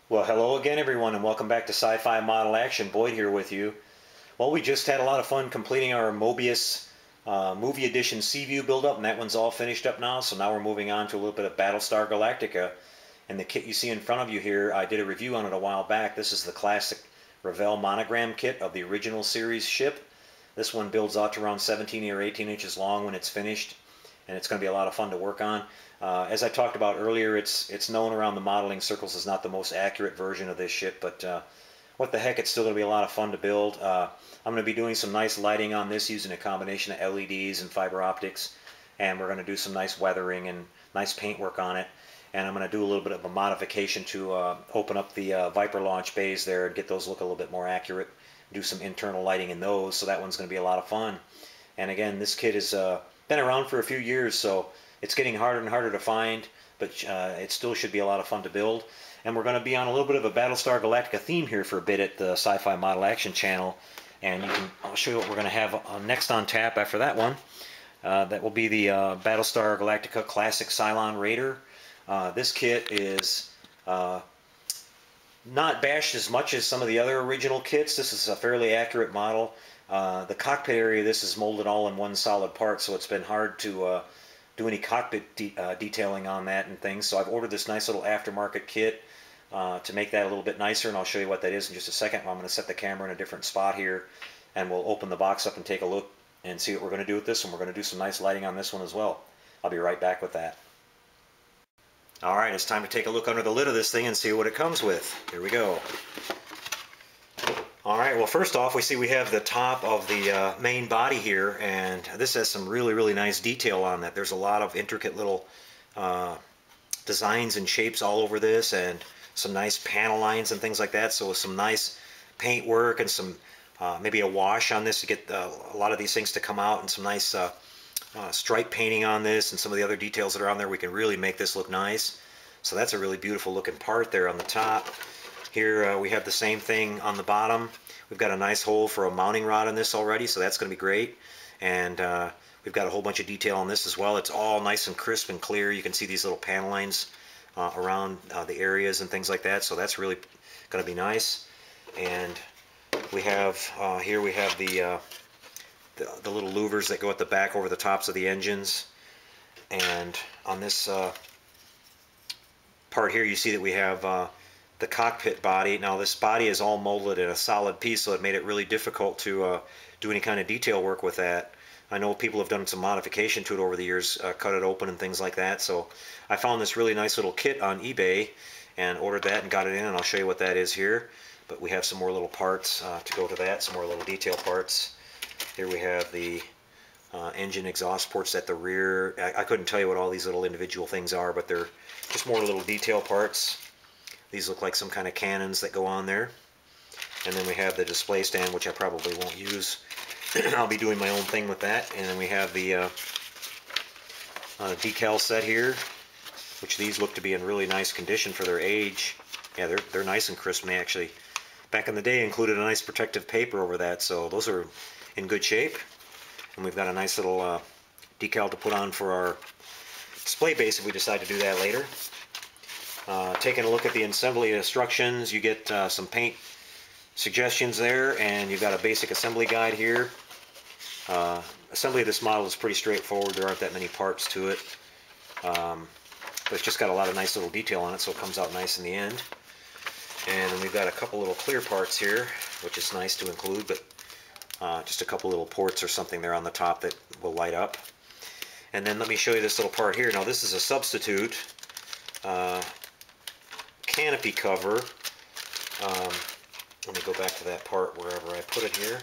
Well, hello again, everyone, and welcome back to Sci-Fi Model Action. Boyd here with you. Well, we just had a lot of fun completing our Mobius Movie Edition Sea-View build-up, and that one's all finished up now. So now we're moving on to a little bit of Battlestar Galactica. And the kit you see in front of you here, I did a review on it a while back. This is the classic Revell Monogram kit of the original series ship. This one builds out to around 17 or 18 inches long when it's finished, and it's going to be a lot of fun to work on. As I talked about earlier, it's known around the modeling circles as not the most accurate version of this ship, but what the heck, it's still going to be a lot of fun to build. I'm going to be doing some nice lighting on this using a combination of LEDs and fiber optics, and we're going to do some nice weathering and nice paint work on it. And I'm going to do a little bit of a modification to open up the Viper launch bays there and get those look a little bit more accurate. Do some internal lighting in those, so that one's going to be a lot of fun. And again, this kit has been around for a few years, so it's getting harder and harder to find, but it still should be a lot of fun to build. And we're going to be on a little bit of a Battlestar Galactica theme here for a bit at the Sci-Fi Model Action channel. And I'll show you what we're going to have next on tap after that one. That will be the Battlestar Galactica Classic Cylon Raider. This kit is not bashed as much as some of the other original kits. This is a fairly accurate model. The cockpit area, this is molded all in one solid part, so it's been hard to do any cockpit detailing on that and things. So I've ordered this nice little aftermarket kit to make that a little bit nicer, and I'll show you what that is in just a second. I'm going to set the camera in a different spot here, and we'll open the box up and take a look and see what we're going to do with this one. We're going to do some nice lighting on this one as well. I'll be right back with that. Alright, it's time to take a look under the lid of this thing and see what it comes with. Here we go. Alright, well, first off, we have the top of the main body here, and this has some really nice detail on that. There's a lot of intricate little designs and shapes all over this, and some nice panel lines and things like that. So with some nice paint work and some maybe a wash on this to get a lot of these things to come out, and some nice stripe painting on this and some of the other details that are on there, we can really make this look nice. So that's a really beautiful looking part there on the top. Here we have the same thing on the bottom. We've got a nice hole for a mounting rod on this already, so that's going to be great. And we've got a whole bunch of detail on this as well. It's all nice and crisp and clear. You can see these little panel lines around the areas and things like that, so that's really going to be nice. And we have here we have the little louvers that go at the back over the tops of the engines. And on this part here, you see that we have the cockpit body. Now this body is all molded in a solid piece, so it made it really difficult to do any kind of detail work with that. I know people have done some modification to it over the years, cut it open and things like that. So I found this really nice little kit on eBay and ordered that and got it in, and I'll show you what that is here. But we have some more little parts to go to that, some more little detail parts. Here we have the engine exhaust ports at the rear. I couldn't tell you what all these little individual things are, but they're just more little detail parts. These look like some kind of cannons that go on there. And then we have the display stand, which I probably won't use. I'll be doing my own thing with that. And then we have the decal set here, which these look to be in really nice condition for their age. Yeah, they're nice and crisp, and they actually, back in the day, included a nice protective paper over that, so those are in good shape. And we've got a nice little decal to put on for our display base if we decide to do that later. Taking a look at the assembly instructions, you get some paint suggestions there, and you've got a basic assembly guide here. Assembly of this model is pretty straightforward. There aren't that many parts to it, but it's just got a lot of nice little detail on it, so it comes out nice in the end. And then we've got a couple little clear parts here, which is nice to include, but just a couple little ports or something there on the top that will light up. And then let me show you this little part here. Now this is a substitute canopy cover. Let me go back to that part wherever I put it here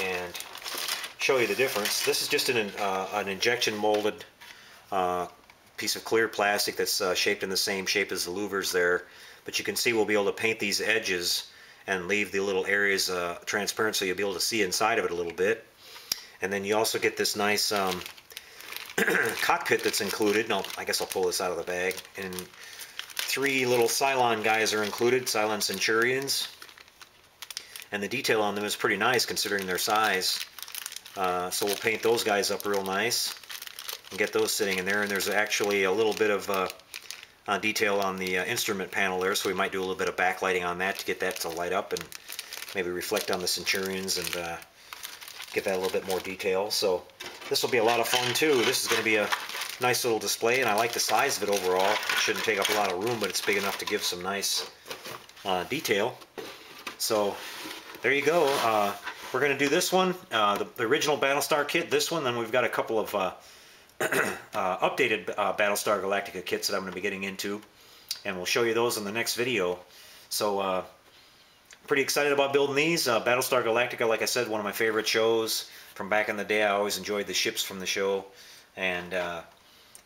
and show you the difference. This is just an injection molded piece of clear plastic that's shaped in the same shape as the louvers there, but you can see we'll be able to paint these edges and leave the little areas transparent, so you'll be able to see inside of it a little bit. And then you also get this nice cockpit that's included. Now, I guess I'll pull this out of the bag. And 3 little Cylon guys are included, Cylon Centurions. And the detail on them is pretty nice considering their size. So we'll paint those guys up real nice and get those sitting in there. And there's actually a little bit of detail on the instrument panel there, so we might do a little bit of backlighting on that to get that to light up and maybe reflect on the Centurions and get that a little bit more detail. So this will be a lot of fun too. This is going to be a nice little display, and I like the size of it overall. It shouldn't take up a lot of room, but it's big enough to give some nice detail. So there you go. We're going to do this one, the original Battlestar kit, this one, then we've got a couple of updated Battlestar Galactica kits that I'm going to be getting into, and we'll show you those in the next video. So pretty excited about building these. Battlestar Galactica, like I said, one of my favorite shows from back in the day. I always enjoyed the ships from the show, and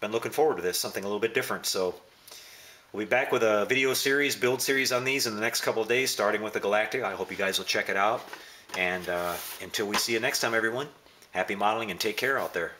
been looking forward to this, something a little bit different. So we'll be back with a video series, build series on these in the next couple of days, starting with the Galactica. I hope you guys will check it out. And until we see you next time, everyone, happy modeling and take care out there.